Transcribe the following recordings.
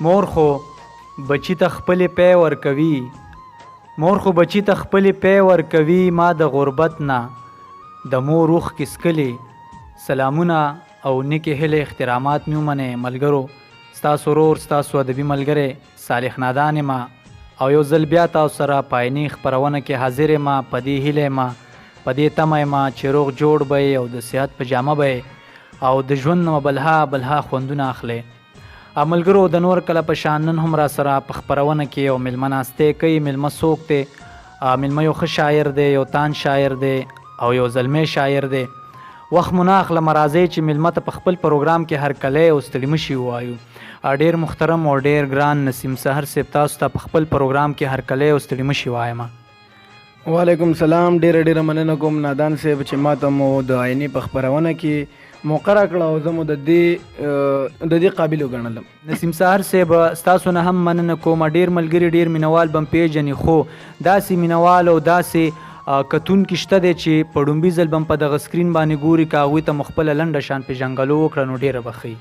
مور خو بچی ته خپلې پی ورکوي مور خو بچی ته خپلې پی ورکوي ما د غربت نه د مور اوښ کې څکلې سلامونه او نیکې هیلې احترامات مې ومنئ ملګرو ستاسو ورور ستاسو ادبي ملګری صالح نادان یم او یو ځل بیا تاسو سره په عیني خپرونه کې حاضر یم په دې هیله یم په دې تمه یم چې روغ جوړ به او د صحت په جامه به او د ژوند نه بلها خوندونه اخلي ملګرو د نور کله په شان نن هم را سره په خپرونه کې یو میلمه ناستې کوي میلمه څوک دی میلمه یو ښه شاعر دی یو تان شاعر دی او یو زلمی شاعر دی وخت مو نه اخلم راځئ چې میلمه ته په خپل پروګرام کې هرکلی او ستړي مشي ووایو ډېر محترم او ډېر ګران نسیم سحر صاحب تاسو ته په خپل پروګرام کې هرکلی او ستړي مشي وایم وعلیکم سلام ډېره مننه کوم نادان صاحب چې ما ته مو د عیني په خپرونه کې موقع راکړه او زه مو د دې قابل وګڼلم نسیم سحر صاحب ستاسو نه هم مننه کوم ډېر ملګري ډېر مینوال به م پېژني خو داسې مینوال او داسې کتونکي شته دی چې په ډومبي ځل به م په دغه سکرین باندې ګوري که هغوی ته مو خپله لنډه شان پېژنګلو وکړه نو ډېره به ښي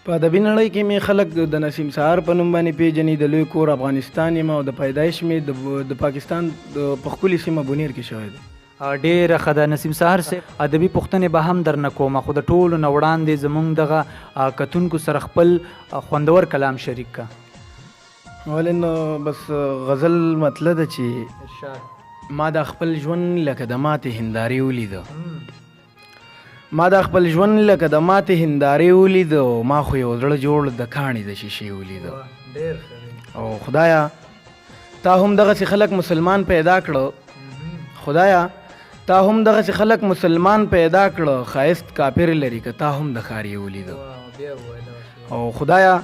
په ادبي نړۍ کې مې خلک د نسیم سحر په نوم باندې پېژني د لوی کور افغانستان یم او د پیدایش مې د پاکستان په ښکلي سیمه بونیر کې شوی دی ډېره ښه ده نسیم سحر صاحب ادبي پوښتنې به هم درنه کومه خو د ټولو نه وړاندې زموږ دغه کتونکو سره خپل خوندور کلام شریک که ولې نو بس غزل مطلب ده چې ما دا خپل ژوند لکه د ماتې هندارې ولیده ما دا خپل ژوند لکه د ماتې هندارې ولیده ما خو یو زړه جوړ د کاڼي د شیشې ولیده او خدایا تا هم دغسې خلک مسلمان پیدا کړه خدایا تا هم دغسې خلک مسلمان پیدا کړه ښایست کافر لري که تا هم د ښاري ولیده او خدایا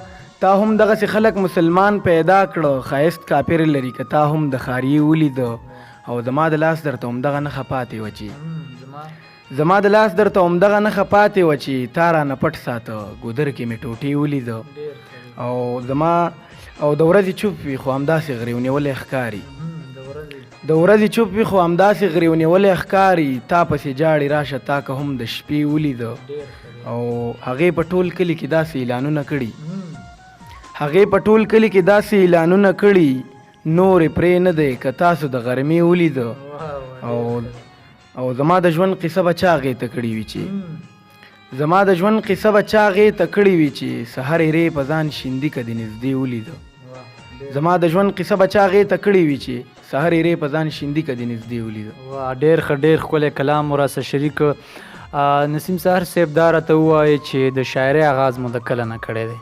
تا هم دغسې خلک مسلمان پیدا کړه ښایست کافر لري که تا هم د ښاري ولیده او زما د لاس درته همدغه نښه پاتې وه چې زما د لاس درته همدغه نښه پاتې وه چې تا رانه پټ ساته ګودر کې مې ټوټې ولیده او زما او د ورځې چوپ وي خو همداسې غرې ونیولی ښکاري د ورځې چوپ وي خو همداسې غرې ونیولی ښکاري تا پسې جاړې راشه تا که هم د شپې ولیده او هغې په ټول کلي کې داسې اعلانونه کړي هغې په ټول کلي کې داسې اعلانونه کړي نورې پرې نه دی که تاسو د غرمې ولیده او زما د ژوند قصه به چا هغې ته کړې وي چې زما د ژوند قصه به چا هغې ته کړې وي چې سحر یې په ځان شیندي که د نږدې ولیده زما د ژوند قصه به چا هغې ته کړې وي چې سحر یې په ځان شیندي که د نږدې ولیده ډېر ښه ډېر ښکلی کلام مو راسره شریک نسیم سحر صاحب دا راته ووایي چې د شاعرۍ آغاز مو د کله نه کړی دی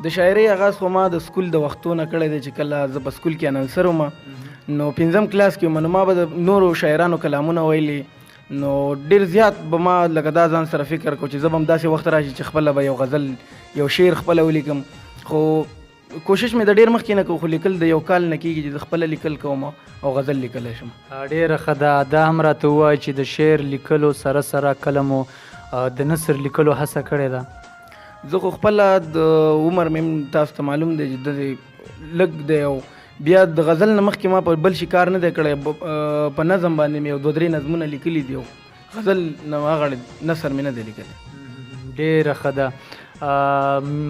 د شاعرۍ آغاز خو ما د سکول د وختو نه کړی دی چې کله زه په سکول کې اننسر وم نو 5م کلاس کې وم نو ما به د نورو شاعرانو کلامونه ویلي نو ډېر زیات به ما لکه دا ځان سره فکر کو چې زه به هم داسې وخت راشي چې خپله به یو غزل یو شعر خپله ولیکم خو کوشش مې د ډېر مخکې نه کوم خو لیکل د یو کال نه کېږي چې زه خپله لیکل کوم او غزل لیکلی شم ډېره ښه ده دا هم راته ووایي چې د شعر لیکلو سره سره کله مو د نثر لیکلو هڅه کړې ده زه خو خپله د عمر مې تاسو ته معلوم دی چې د لږ دی او بیا د غزل نه مخکې ما په بل شي کار نه دی کړی په نظم باندې مې یو 2-3 نظمونه لیکلي دي او غزل نه هغه نثر مې نه دی لیکلی ډېره ښه ده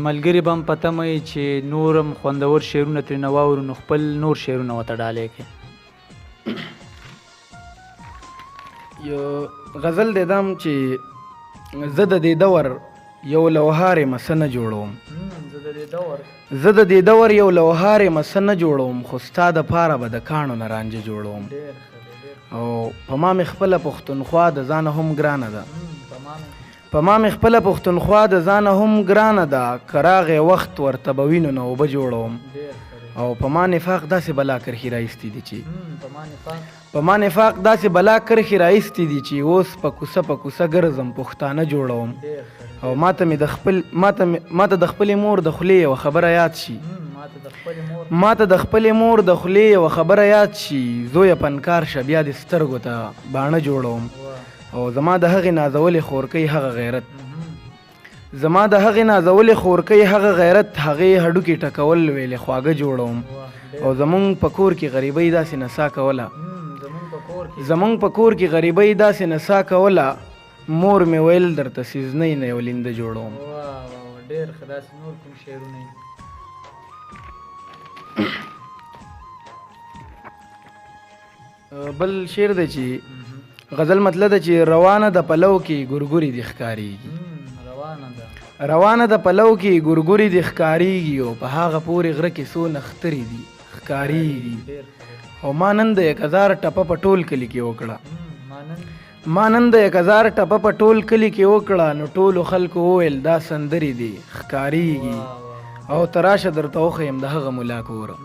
ملګري به هم په تمه یي چې نور هم خوندور شعرونه ترېنه واورو نو خپل نور شعرونه ورته ډالۍ کړي یو غزل دی دام چې زه د دې دور یو لوهارې مسه نه جوړوم زه د دې دور یو لوهارې مسه نه جوړوم خو ستا دپاره به د کاڼو نه رانجه جوړوم او په ما مې خپله پښتونخوا د ځانه هم ګرانه ده په ما مې خپله پښتونخوا د ځانه هم ګرانه ده که راغی وخت ورته به وینو نه اوبه جوړوم او په ما نفاق داسې بلا کرښې رایستې دي چې په ما نفاق داسې بلا کرښې رایستې دي چې اوس په کوڅه ګرځم پښتانه جوړوم او ماته د خپلې مور د خولې یوه خبره یاد شي ماته د خپلې مور د خولې یوه خبره یاد شي زویه پنکار شه بیا د سترګو ته باڼه جوړوم او زما د هغې نازولې خورکۍ هغه غیرت زما د هغې نازولې خورکۍ هغه غیرت هغې هډوکې ټکول ویلې خواږه جوړوم او زمونږ په کور کې غریبۍ داسې نڅا کوله زمونږ په کور کې غریبۍ داسې نڅا کوله مور مې ویل درته سیزنۍ نه یو لینده جوړوم ډېر ښه داسې نور کوم شعرونه بل شعر دی چې غزل مطلب ده چې روانه د پلو کې ګورګوري د ښکاریږي، روانه د پلو کې ګورګوري د ښکاریږي، او په هغه پورې غره کې څو نخترې دي ښکاریږي. او ما نن د 1000 ټپه په ټول کلي کې وکړه، ما نن د 1000 ټپه په ټول کلي کې وکړه، نو ټولو خلکو وویل دا سندرې دي ښکاریږي. او تراشه درته وښیم د هغه ملا کوره،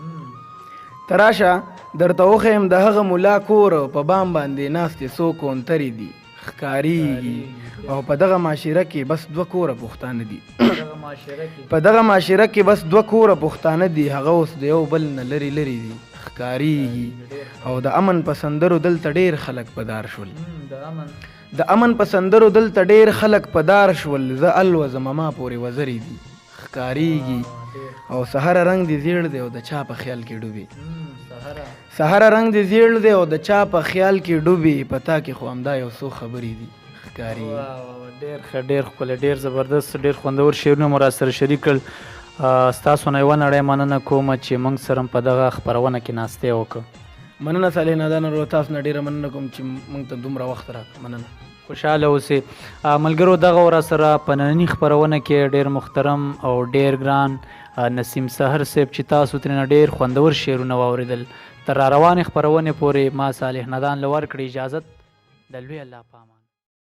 تراشه درته وښیم د هغه ملا کوره، په بام باندې ناستې څو کونترې دي ښکاریږي. او په دغه معاشره کې بس 2 کوره پښتانه دي، په دغه معاشره کې بس 2 کوره پښتانه دي، هغه اوس د یو بل نه لري لري دي ښکاریږي. او د امن په سندرو دلته ډېر خلک پدار شول، د امن په سندرو دلته ډېر خلک پدار شول، زه الوزم ما پورې وزرې دي ښکاریږي. او سهار رنگ دی زیړ دی او د چا په خیال کې ډوبي، سهار رنگ دی زیړ دی او د چا په خیال کې ډوبي، پتا کې خو همدا یو څو خبرې دي ښکاریږي. ډېر ښه، ډېر ښکلی، ډېر زبردست، ډېر خوندور شعرونه مو راسره شریک کړل. ستاسو نه یوه نړۍ مننه کومه چې موږ سره په دغه خپرونه کې ناستې وکړه. مننه صالح نادان ورو، تاسو نه ډېره مننه کوم چې موږ ته دومره وخت راکړ. مننه، خوشحاله اوسئ ملګرو. دغه راسره په ننني خپرونه کې ډېر محترم او ډېر ګران نسیم سحر صاحب چې تاسو ترېنه ډېر خوندور شعرونه واورېدل. تر را روانې خپرونې پورې ما صالح نادان له ورکړې اجازت د لوی الله په امان.